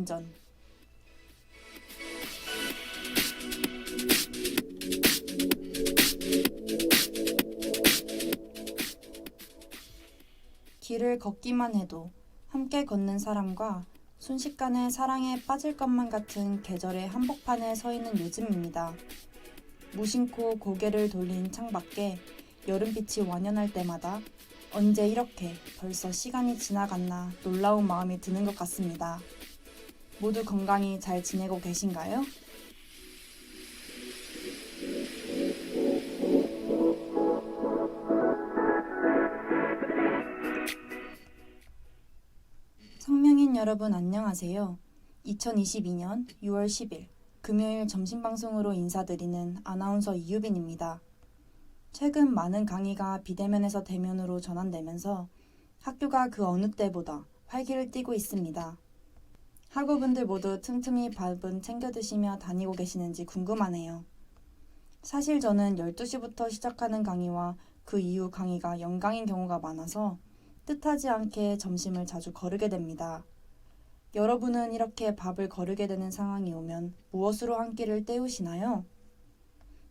안전. 길을 걷기만 해도 함께 걷는 사람과 순식간에 사랑에 빠질 것만 같은 계절의 한복판에 서 있는 요즘입니다. 무심코 고개를 돌린 창밖에 여름빛이 완연할 때마다 언제 이렇게 벌써 시간이 지나갔나 놀라운 마음이 드는 것 같습니다. 모두 건강히 잘 지내고 계신가요? 성명인 여러분 안녕하세요. 2022년 6월 10일 금요일 점심방송으로 인사드리는 아나운서 이유빈입니다. 최근 많은 강의가 비대면에서 대면으로 전환되면서 학교가 그 어느 때보다 활기를 띠고 있습니다. 학우분들 모두 틈틈이 밥은 챙겨 드시며 다니고 계시는지 궁금하네요. 사실 저는 12시부터 시작하는 강의와 그 이후 강의가 연강인 경우가 많아서 뜻하지 않게 점심을 자주 거르게 됩니다. 여러분은 이렇게 밥을 거르게 되는 상황이 오면 무엇으로 한 끼를 때우시나요?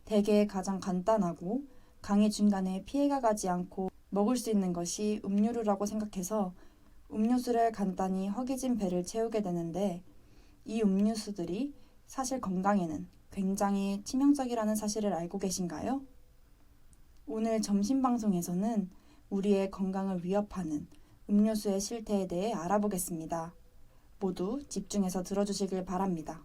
대개 가장 간단하고 강의 중간에 피해가 가지 않고 먹을 수 있는 것이 음료류라고 생각해서 음료수를 간단히 허기진 배를 채우게 되는데 이 음료수들이 사실 건강에는 굉장히 치명적이라는 사실을 알고 계신가요? 오늘 점심 방송에서는 우리의 건강을 위협하는 음료수의 실태에 대해 알아보겠습니다. 모두 집중해서 들어주시길 바랍니다.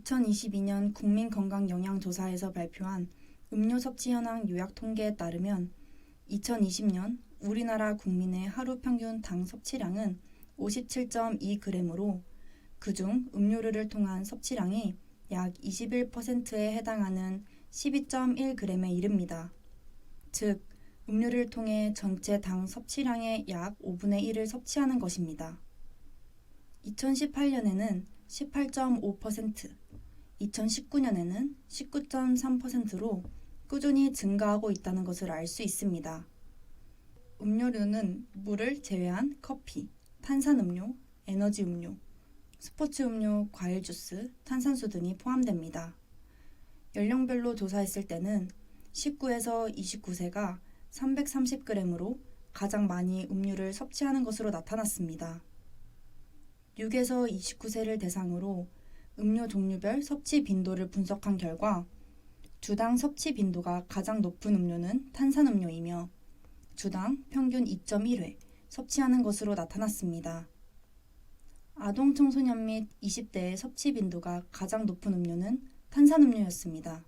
(2022년) 국민건강영양조사에서 발표한 음료 섭취 현황 요약 통계에 따르면 2020년 우리나라 국민의 하루 평균 당 섭취량은 57.2g으로 그중 음료류를 통한 섭취량이 약 21%에 해당하는 12.1g에 이릅니다. 즉, 음료를 통해 전체 당 섭취량의 약 5분의 1을 섭취하는 것입니다. 2018년에는 18.5%, 2019년에는 19.3%로 꾸준히 증가하고 있다는 것을 알 수 있습니다. 음료류는 물을 제외한 커피, 탄산음료, 에너지 음료, 스포츠 음료, 과일 주스, 탄산수 등이 포함됩니다. 연령별로 조사했을 때는 19에서 29세가 330g으로 가장 많이 음료를 섭취하는 것으로 나타났습니다. 6에서 29세를 대상으로 음료 종류별 섭취 빈도를 분석한 결과 주당 섭취 빈도가 가장 높은 음료는 탄산음료이며 주당 평균 2.1회 섭취하는 것으로 나타났습니다. 아동 청소년 및 20대의 섭취 빈도가 가장 높은 음료는 탄산음료였습니다.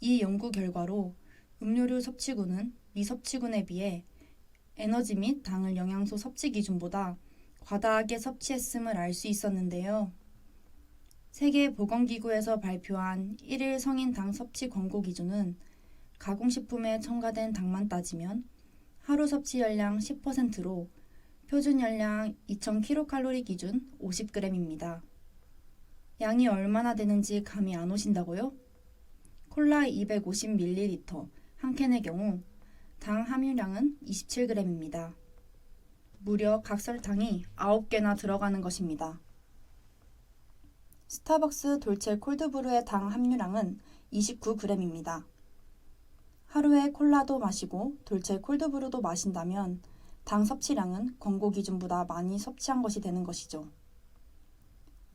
이 연구 결과로 음료류 섭취군은 미섭취군에 비해 에너지 및 당을 영양소 섭취 기준보다 과다하게 섭취했음을 알 수 있었는데요. 세계보건기구에서 발표한 1일 성인 당 섭취 권고 기준은 가공식품에 첨가된 당만 따지면 하루 섭취 열량 10%로 표준 열량 2000kcal 기준 50g입니다. 양이 얼마나 되는지 감이 안 오신다고요? 콜라 250ml 한 캔의 경우 당 함유량은 27g입니다. 무려 각설탕이 9개나 들어가는 것입니다. 스타벅스 돌체 콜드브루의 당 함유량은 29g입니다. 하루에 콜라도 마시고 돌체 콜드브루도 마신다면 당 섭취량은 권고 기준보다 많이 섭취한 것이 되는 것이죠.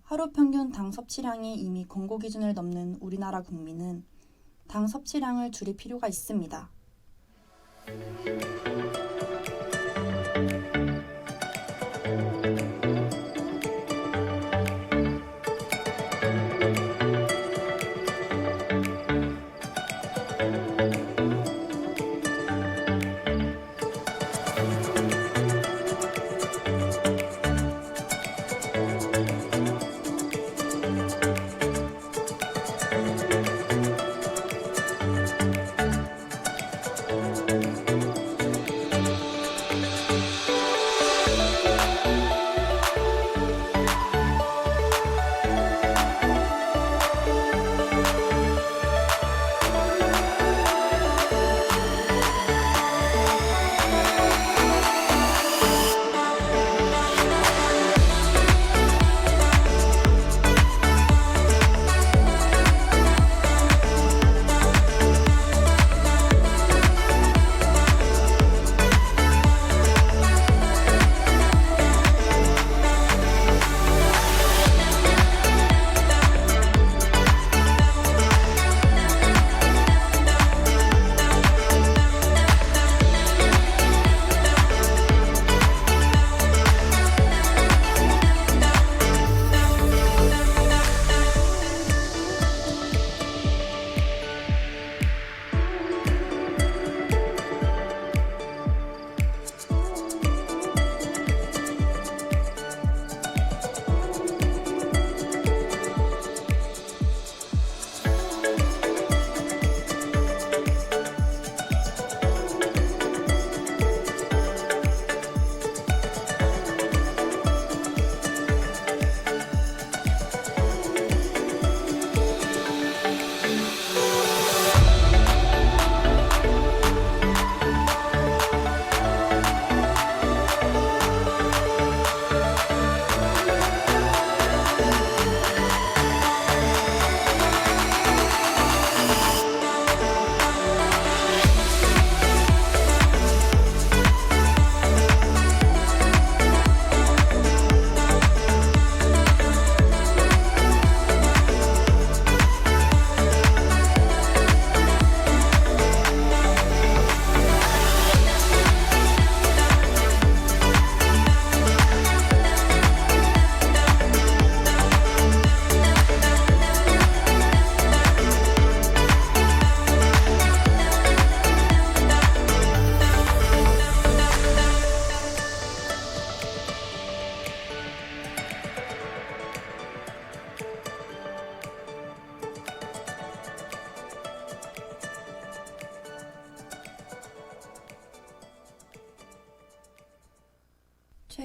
하루 평균 당 섭취량이 이미 권고 기준을 넘는 우리나라 국민은 당 섭취량을 줄일 필요가 있습니다.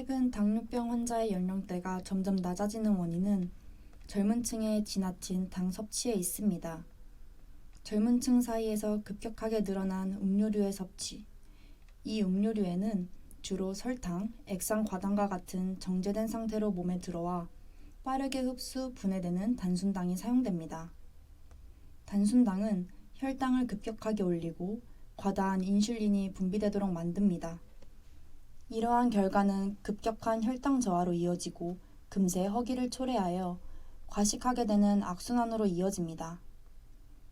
최근 당뇨병 환자의 연령대가 점점 낮아지는 원인은 젊은 층의 지나친 당 섭취에 있습니다. 젊은 층 사이에서 급격하게 늘어난 음료류의 섭취. 이 음료류에는 주로 설탕, 액상과당과 같은 정제된 상태로 몸에 들어와 빠르게 흡수, 분해되는 단순당이 사용됩니다. 단순당은 혈당을 급격하게 올리고 과다한 인슐린이 분비되도록 만듭니다. 이러한 결과는 급격한 혈당 저하로 이어지고 금세 허기를 초래하여 과식하게 되는 악순환으로 이어집니다.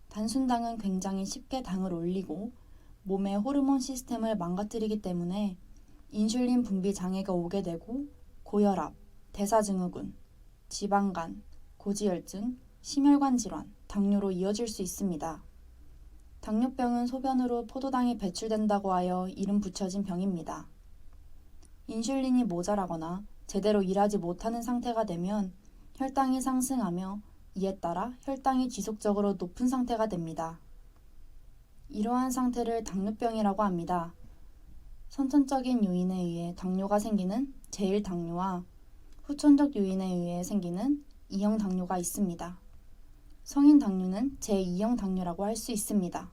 단순당은 굉장히 쉽게 당을 올리고 몸의 호르몬 시스템을 망가뜨리기 때문에 인슐린 분비 장애가 오게 되고 고혈압, 대사증후군, 지방간, 고지혈증, 심혈관 질환, 당뇨로 이어질 수 있습니다. 당뇨병은 소변으로 포도당이 배출된다고 하여 이름 붙여진 병입니다. 인슐린이 모자라거나 제대로 일하지 못하는 상태가 되면 혈당이 상승하며 이에 따라 혈당이 지속적으로 높은 상태가 됩니다. 이러한 상태를 당뇨병이라고 합니다. 선천적인 요인에 의해 당뇨가 생기는 제1당뇨와 후천적 요인에 의해 생기는 2형 당뇨가 있습니다. 성인 당뇨는 제2형 당뇨라고 할 수 있습니다.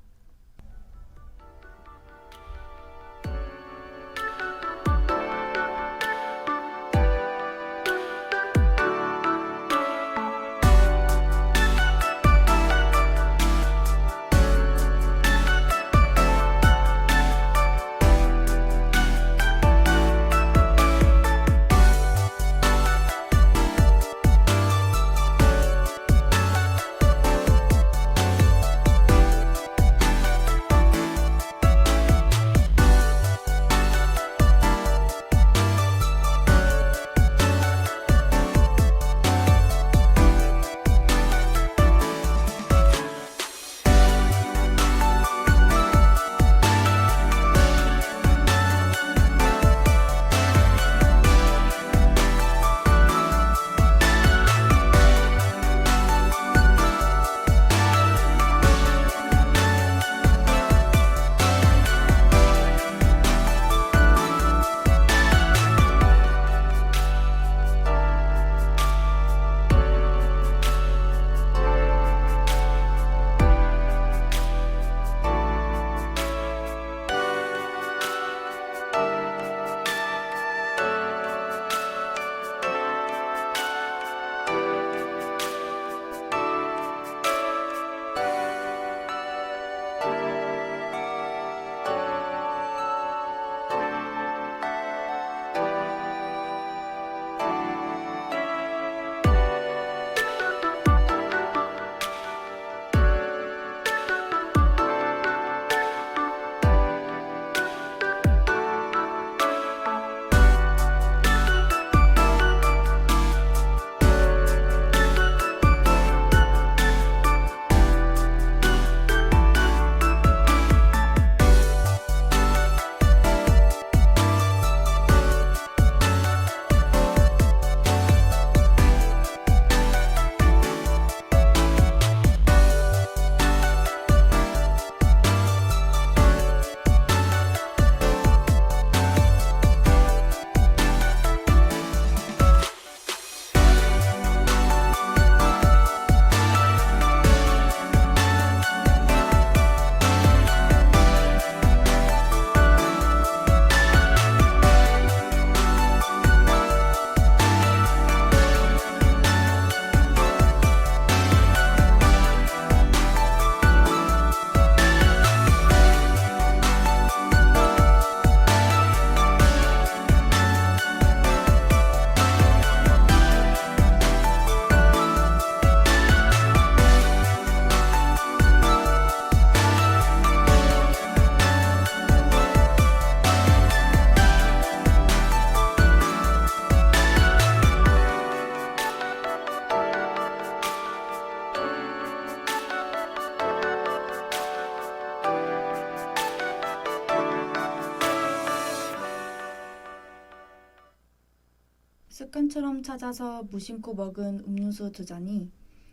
습관처럼 찾아서 무심코 먹은 음료수 2잔이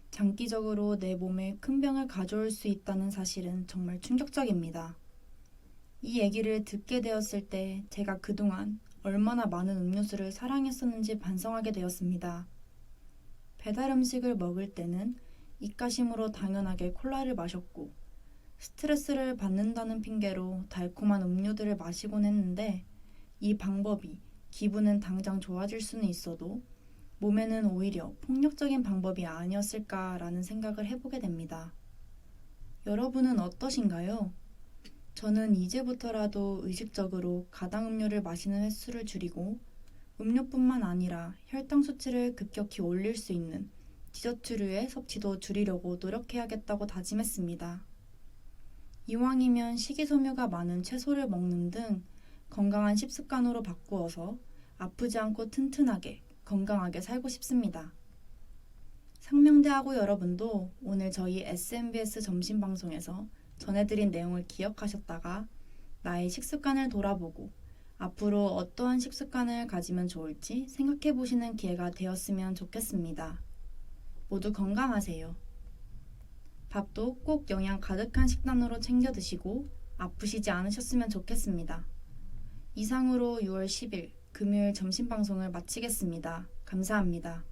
장기적으로 내 몸에 큰 병을 가져올 수 있다는 사실은 정말 충격적입니다. 이 얘기를 듣게 되었을 때 제가 그동안 얼마나 많은 음료수를 사랑했었는지 반성하게 되었습니다. 배달 음식을 먹을 때는 입가심으로 당연하게 콜라를 마셨고 스트레스를 받는다는 핑계로 달콤한 음료들을 마시곤 했는데 이 방법이 기분은 당장 좋아질 수는 있어도 몸에는 오히려 폭력적인 방법이 아니었을까라는 생각을 해보게 됩니다. 여러분은 어떠신가요? 저는 이제부터라도 의식적으로 가당 음료를 마시는 횟수를 줄이고 음료뿐만 아니라 혈당 수치를 급격히 올릴 수 있는 디저트류의 섭취도 줄이려고 노력해야겠다고 다짐했습니다. 이왕이면 식이섬유가 많은 채소를 먹는 등 건강한 식습관으로 바꾸어서 아프지 않고 튼튼하게 건강하게 살고 싶습니다. 상명대하고 여러분도 오늘 저희 SMBS 점심방송에서 전해드린 내용을 기억하셨다가 나의 식습관을 돌아보고 앞으로 어떠한 식습관을 가지면 좋을지 생각해 보시는 기회가 되었으면 좋겠습니다. 모두 건강하세요. 밥도 꼭 영양 가득한 식단으로 챙겨 드시고 아프시지 않으셨으면 좋겠습니다. 이상으로 6월 10일 금요일 점심방송을 마치겠습니다. 감사합니다.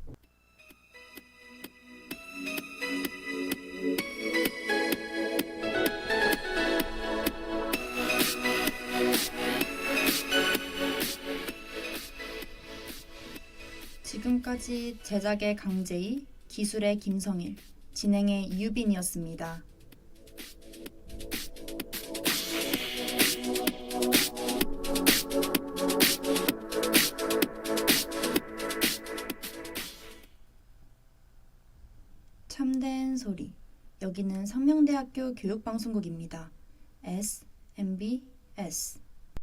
지금까지 제작의 강재희, 기술의 김성일, 진행의 이유빈이었습니다. 참된 소리. 여기는 상명대학교 교육방송국입니다. SMBS